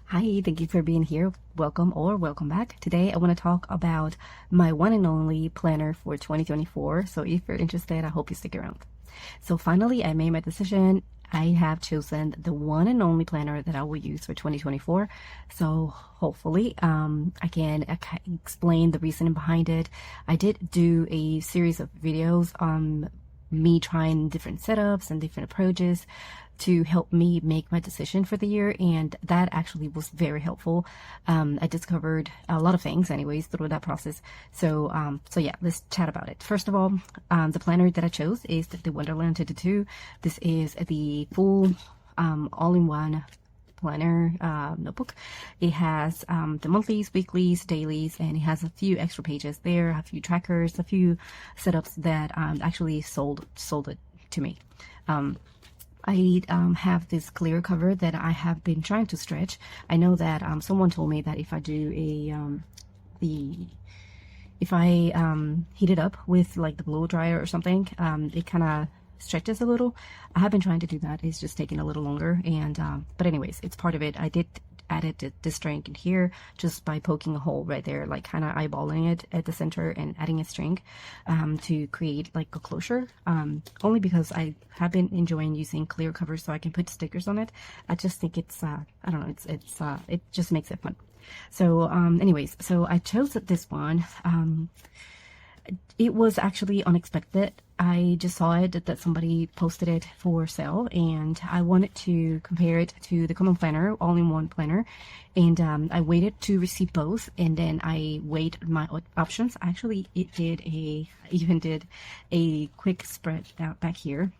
Hi, thank you for being here. Welcome or welcome back. Today I want to talk about my one and only planner for 2024. So if you're interested, I hope you stick around. So finally, I made my decision. I have chosen the one and only planner that I will use for 2024. So hopefully I can explain the reasoning behind it. I did do a series of videos on me trying different setups and different approaches to help me make my decision for the year, and that actually was very helpful. I discovered a lot of things anyways through that process. So yeah, let's chat about it. First of all, the planner that I chose is the Wonderland 222. This is the full all-in-one planner notebook. It has the monthlies, weeklies, dailies, and it has a few extra pages there, a few trackers, a few setups that actually sold it to me. I have this clear cover that I have been trying to stretch. I know that someone told me that if I do if I heat it up with like the blow dryer or something, it kind of stretches a little. I have been trying to do that. It's just taking a little longer, and but anyways, it's part of it. I did added this string in here just by poking a hole right there, like kind of eyeballing it at the center and adding a string to create like a closure, only because I have been enjoying using clear covers so I can put stickers on it. I just think it's I don't know, it just makes it fun. So anyways, so I chose this one. It was actually unexpected. I just saw it that somebody posted it for sale, and I wanted to compare it to the common planner, all-in-one planner, and I waited to receive both, and then I weighed my options. Actually, I even did a quick spread out back here,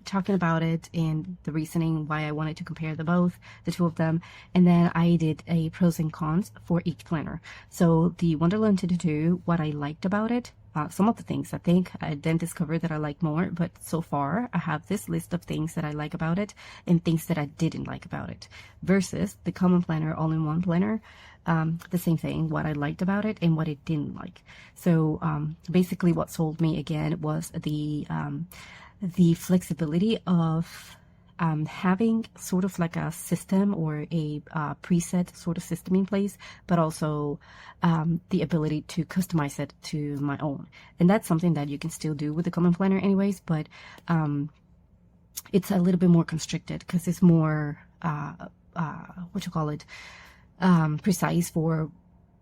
talking about it and the reasoning why I wanted to compare the two of them, and then I did a pros and cons for each planner. So the Wonderland 222, what I liked about it, some of the things I think I then discovered that I like more, but so far I have this list of things that I like about it and things that I didn't like about it, versus the common planner, all-in-one planner. The same thing, what I liked about it and what I didn't like. So basically what sold me again was the flexibility of having sort of like a system or a preset sort of system in place, but also the ability to customize it to my own. And that's something that you can still do with the common planner anyways, but it's a little bit more constricted because it's more precise for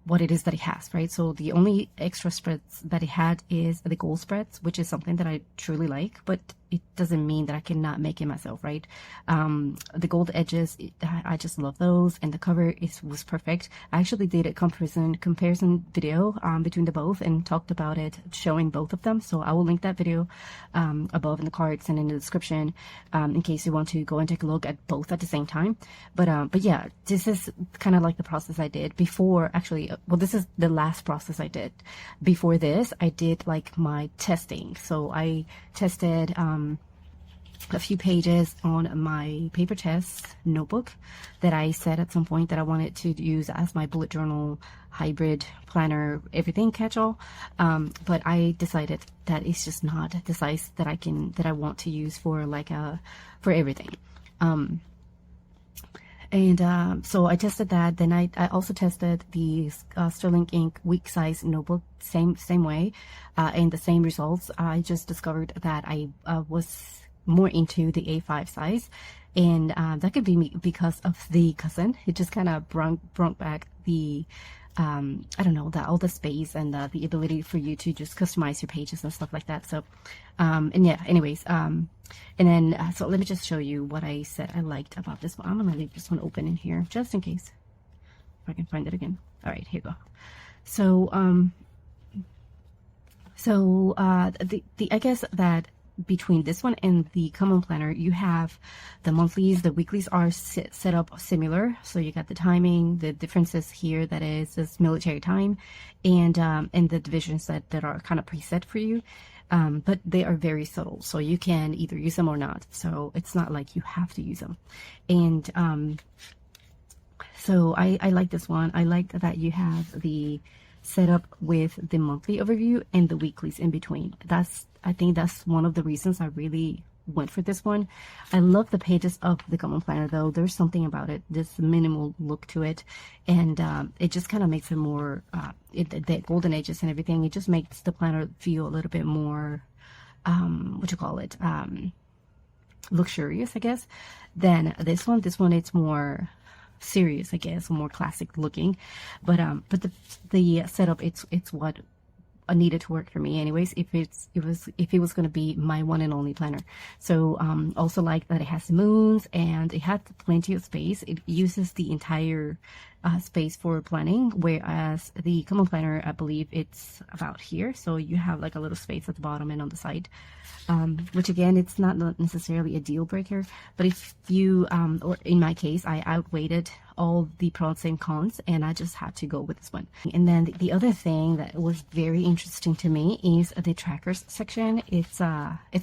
what it is that it has, right? So the only extra spreads that it had is the goal spreads, which is something that I truly like, but it doesn't mean that I cannot make it myself, right? The gold edges, I just love those, and the cover was perfect. I actually did a comparison video between the both and talked about it, showing both of them. So I will link that video above in the cards and in the description in case you want to go and take a look at both at the same time. But yeah, this is kind of like the process I did before. Actually, well, this is the last process I did. Before this, I did like my testing. So I tested a few pages on my paper chest notebook that I said at some point that I wanted to use as my bullet journal, hybrid planner, everything catch-all. But I decided that it's just not the size that I want to use for like for everything. So I tested that. Then I also tested the Sterling Ink week size notebook, same way, and the same results. I just discovered that I was more into the A5 size, and that could be because of the cousin. It just kind of brought back the I don't know, all the space and the ability for you to just customize your pages and stuff like that. So and yeah, anyways, and then so let me just show you what I said I liked about this one. I'm gonna leave this one open in here just in case if I can find it again. All right, here you go. So I guess that between this one and the common planner, you have the monthlies, the weeklies are set up similar. So you got the timing, the differences here, that is this military time, and the divisions that are kind of preset for you. But they are very subtle, so you can either use them or not. So it's not like you have to use them. And so I like this one. I like that you have the setup with the monthly overview and the weeklies in between. I think that's one of the reasons I really went for this one. I love the pages of the Common Planner though. There's something about it, this minimal look to it, and it just kind of makes it more, the golden edges and everything, it just makes the planner feel a little bit more, luxurious, I guess, than this one. This one, it's more serious, I guess, more classic looking, but the setup, it's what needed to work for me anyways, if it was going to be my one and only planner. So also like that it has moons and it has plenty of space. It uses the entire space for planning, whereas the Common Planner, I believe it's about here, so you have like a little space at the bottom and on the side, which again, it's not necessarily a deal breaker, but if you or in my case, I outweighed all the pros and cons and I just had to go with this one. And then the other thing that was very interesting to me is the trackers section. It's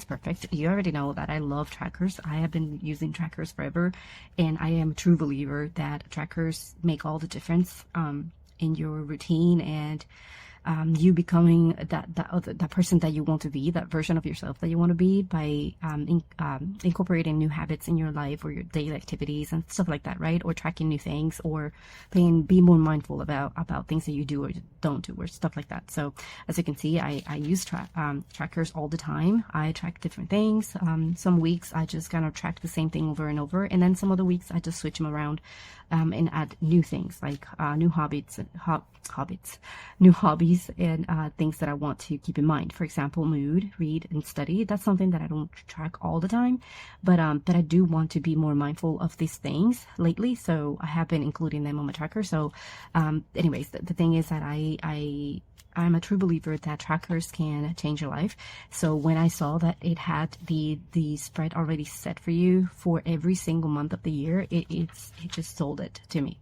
perfect. You already know that I love trackers. I have been using trackers forever, and I am a true believer that trackers make all the difference in your routine and you becoming that person that you want to be, that version of yourself that you want to be, by incorporating new habits in your life or your daily activities and stuff like that, right? Or tracking new things, or be more mindful about things that you do or don't do, or stuff like that. So as you can see, I use trackers all the time. I track different things. Some weeks I just kind of track the same thing over and over, and then some other weeks I just switch them around and add new things, like new hobbies and things that I want to keep in mind. For example, mood, read, and study. That's something that I don't track all the time, but I do want to be more mindful of these things lately, so I have been including them on my tracker. So anyways, the thing is that I'm a true believer that trackers can change your life. So when I saw that it had the spread already set for you for every single month of the year, it just sold it to me.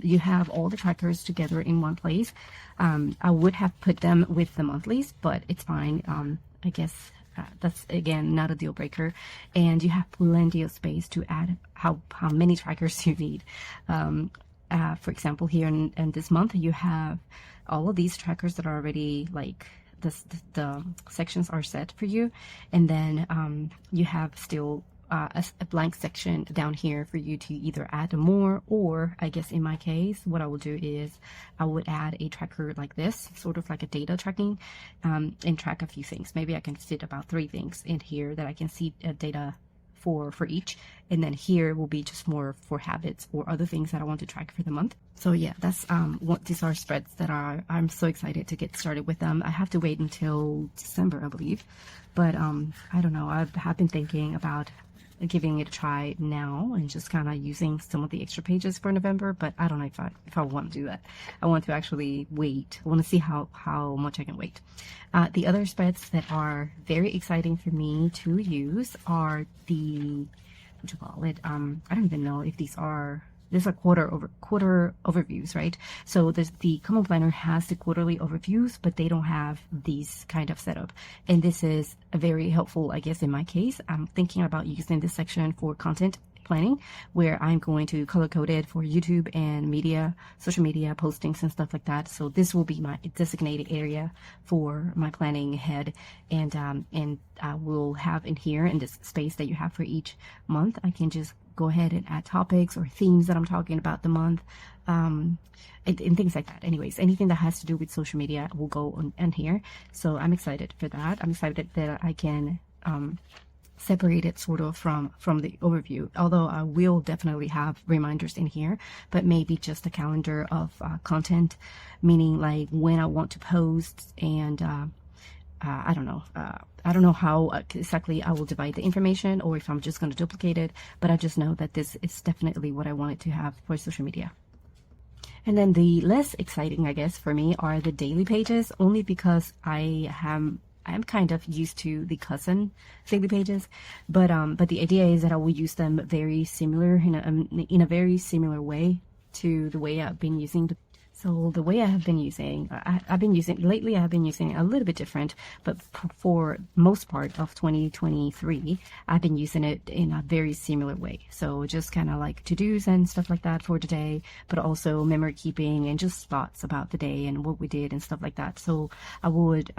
You have all the trackers together in one place. I would have put them with the monthlies, but it's fine. I guess that's again not a deal breaker, and you have plenty of space to add how many trackers you need. For example, here in this month, you have all of these trackers that are already like the sections are set for you, and then you have still a blank section down here for you to either add more, or I guess in my case, what I will do is I would add a tracker like this, sort of like a data tracking, and track a few things. Maybe I can fit about 3 things in here that I can see data for each, and then here will be just more for habits or other things that I want to track for the month. So yeah, that's what these are spreads that I'm so excited to get started with them. I have to wait until December, I believe, but I don't know, I have been thinking about giving it a try now and just kind of using some of the extra pages for November, but I don't know if I want to do that. I want to actually wait. I want to see how much I can wait. The other spreads that are very exciting for me to use are the, I don't even know if these are quarter overviews, right? So the Common Planner has the quarterly overviews, but they don't have these kind of setup. And this is very helpful, I guess, in my case. I'm thinking about using this section for content planning, where I'm going to color code it for YouTube and social media postings and stuff like that. So this will be my designated area for my planning ahead, and I will have in here, in this space that you have for each month, I can just go ahead and add topics or themes that I'm talking about the month, and things like that. Anyways, anything that has to do with social media will go on here. So I'm excited for that. I'm excited that I can separate it sort of from the overview, although I will definitely have reminders in here, but maybe just a calendar of content, meaning like when I want to post, and I don't know how exactly I will divide the information, or if I'm just going to duplicate it, but I just know that this is definitely what I wanted to have for social media. And then the less exciting, I guess, for me are the daily pages, only because I'm kind of used to the cousin daily pages, but the idea is that I will use them very similar in a very similar way to the way I've been using So the way I have been using, I've been using lately, I've been using it a little bit different, but for most part of 2023, I've been using it in a very similar way. So just kind of like to-dos and stuff like that for today, but also memory keeping and just thoughts about the day and what we did and stuff like that. So I would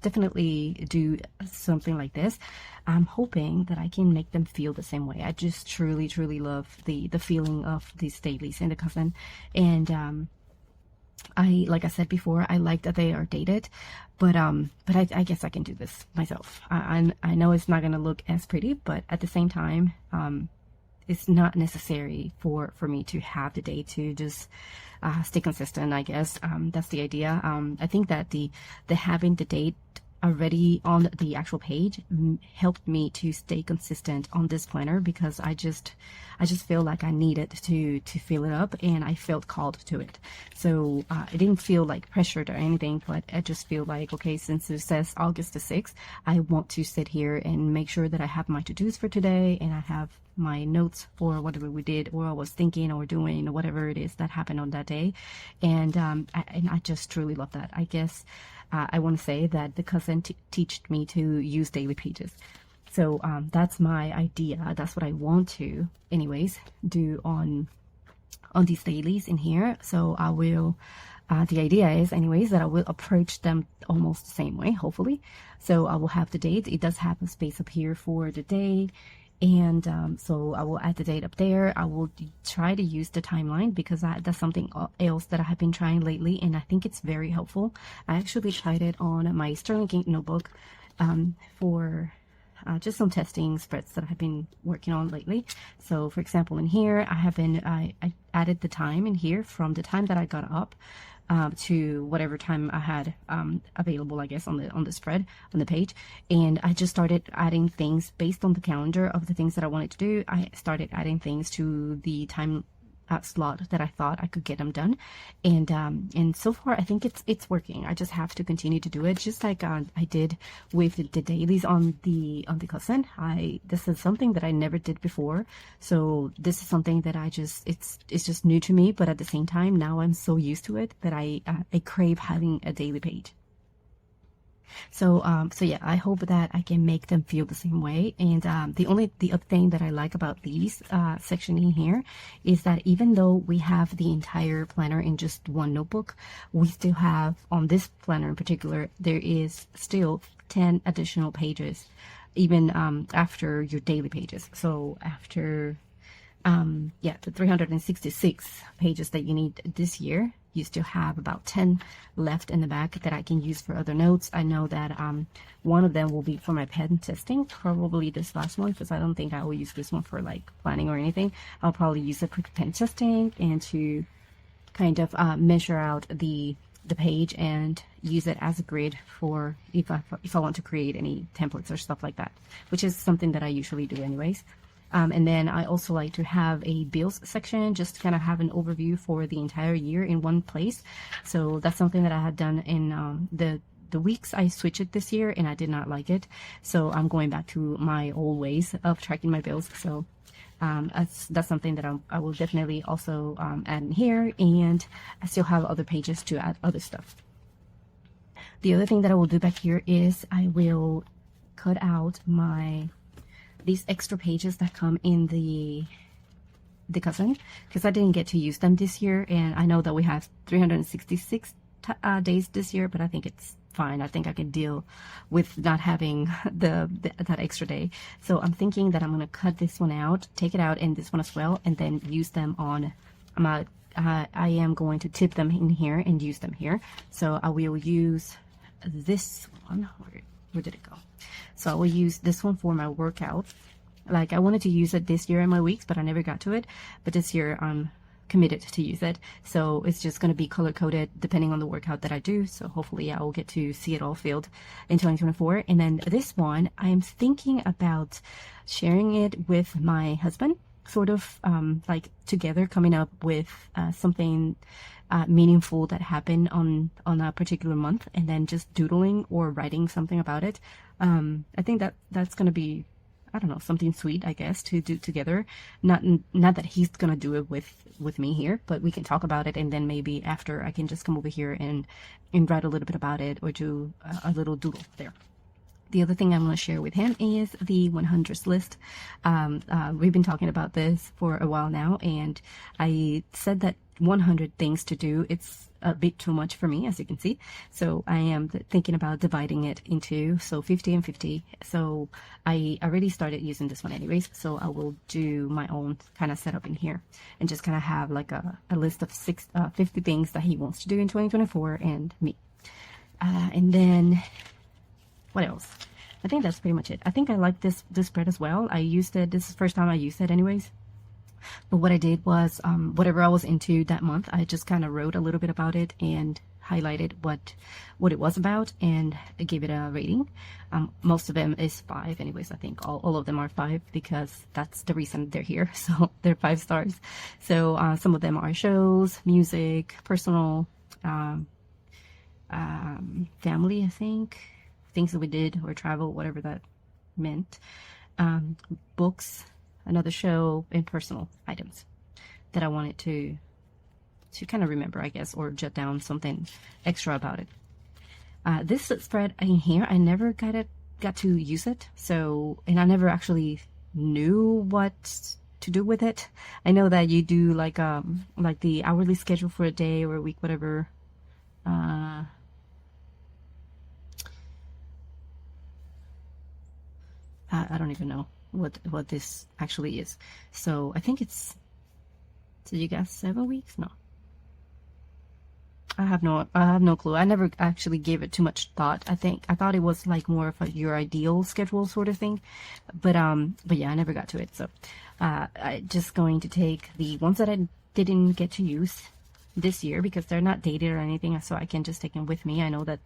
definitely do something like this. I'm hoping that I can make them feel the same way. I just truly, truly love the feeling of these dailies in the cousin. And like I said before, I like that they are dated, but I guess I can do this myself. I know it's not going to look as pretty, but at the same time, it's not necessary for me to have the date to just stay consistent, I guess. That's the idea. I think that the having the date already on the actual page helped me to stay consistent on this planner, because I just feel like I needed to fill it up, and I felt called to it. So it didn't feel like pressured or anything, but I just feel like, okay, since it says August the 6th, I want to sit here and make sure that I have my to-dos for today, and I have my notes for whatever we did or I was thinking or doing or whatever it is that happened on that day. And I just truly love that. I guess I want to say that the cousin taught me to use daily pages. So that's my idea. That's what I want to, anyways, do on these dailies in here. So I will, the idea is, anyways, that I will approach them almost the same way, hopefully. So I will have the date. It does have a space up here for the day. And so I will add the date up there. I will try to use the timeline, because that's something else that I have been trying lately, and I think it's very helpful. I actually tried it on my Sterling Ink notebook for just some testing spreads that I have been working on lately. So for example, in here, I added the time in here from the time that I got up to whatever time I had available, I guess, on the spread, on the page. And I just started adding things based on the calendar of the things that I wanted to do. I started adding things to the time slot that I thought I could get them done, and so far I think it's working. I just have to continue to do it, just like I did with the dailies on the cousin. This is something that I never did before, so this is something that it's just new to me, but at the same time now I'm so used to it that I crave having a daily page. So yeah, I hope that I can make them feel the same way. And the other thing that I like about these section in here is that even though we have the entire planner in just one notebook, we still have, on this planner in particular, there is still 10 additional pages, even after your daily pages. So after the 366 pages that you need this year, you still have about 10 left in the back that I can use for other notes. I know that one of them will be for my pen testing, probably this last one, because I don't think I will use this one for like planning or anything. I'll probably use it for pen testing and to kind of measure out the page and use it as a grid for if I want to create any templates or stuff like that, which is something that I usually do anyways. And then I also like to have a bills section, just to kind of have an overview for the entire year in one place. So that's something that I had done in the weeks I switched it this year, and I did not like it. So I'm going back to my old ways of tracking my bills. So that's something that I will definitely also add in here, and I still have other pages to add other stuff. The other thing that I will do back here is I will cut out these extra pages that come in the cousin, because I didn't get to use them this year, and I know that we have 366 days this year, but I think it's fine. I think I can deal with not having that extra day. So I'm thinking that I'm going to cut this one out, take it out, and this one as well, and then use them on I am going to tip them in here and use them here. So I will use this one. Where did it go? So I will use this one for my workout. Like, I wanted to use it this year in my weeks, but I never got to it. But this year I'm committed to use it. So it's just going to be color coded depending on the workout that I do. So hopefully I will get to see it all filled in 2024. And then this one, I'm thinking about sharing it with my husband, sort of like together coming up with something meaningful that happened on a particular month, and then just doodling or writing something about it. I think that's going to be I don't know, something sweet, I guess, to do together. Not that he's gonna do it with me here, but we can talk about it, and then maybe after I can just come over here and write a little bit about it, or do a little doodle there. The other thing I'm going to share with him is the 100s list. We've been talking about this for a while now, and I said that 100 things to do, it's a bit too much for me, as you can see. So I am thinking about dividing it into 50 and 50. So I already started using this one anyways, so I will do my own kind of setup in here and just kind of have like a list of 50 things that he wants to do in 2024 and me. And then what else? I think that's pretty much it. I think I like this spread as well. I used it. This is the first time I used it anyways. But what I did was, whatever I was into that month, I just kind of wrote a little bit about it and highlighted what it was about, and I gave it a rating. Most of them is 5 anyways. I think all of them are 5 because that's the reason they're here. So they're 5 stars. So some of them are shows, music, personal, family, I think, things that we did, or travel, whatever that meant, books, another show, and personal items that I wanted to kind of remember, I guess, or jot down something extra about it. This spread in here, I never got to use it, so, and I never actually knew what to do with it. I know that you do like the hourly schedule for a day or a week, whatever. I don't even know what this actually is. So I think it's, did you guess 7 weeks? No. I have no clue. I never actually gave it too much thought. I thought it was like more of your ideal schedule sort of thing. But yeah, I never got to it. So I just going to take the ones that I didn't get to use this year because they're not dated or anything, so I can just take them with me. I know that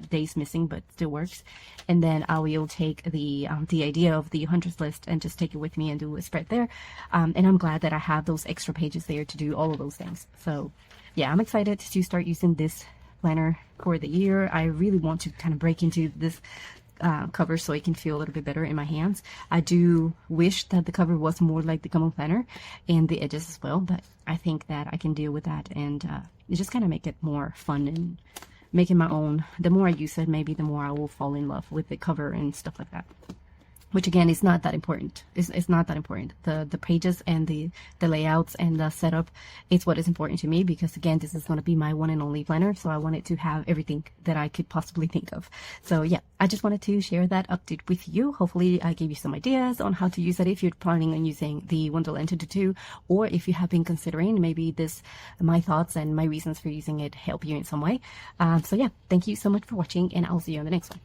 day's missing, but still works. And then I will take the idea of the 100s list and just take it with me and do a spread there. And I'm glad that I have those extra pages there to do all of those things. So yeah, I'm excited to start using this planner for the year. I really want to kind of break into this cover so it can feel a little bit better in my hands. I do wish that the cover was more like the common planner and the edges as well, but I think that I can deal with that, and just kind of make it more fun and make it my own. The more I use it, maybe the more I will fall in love with the cover and stuff like that. Which again is not that important. It's not that important. The pages and the layouts and the setup is what is important to me, because again, this is going to be my one and only planner, so I wanted to have everything that I could possibly think of. So yeah, I just wanted to share that update with you. Hopefully I gave you some ideas on how to use it if you're planning on using the Wonderland 222, or if you have been considering, maybe my thoughts and my reasons for using it help you in some way. So yeah, thank you so much for watching, and I'll see you on the next one.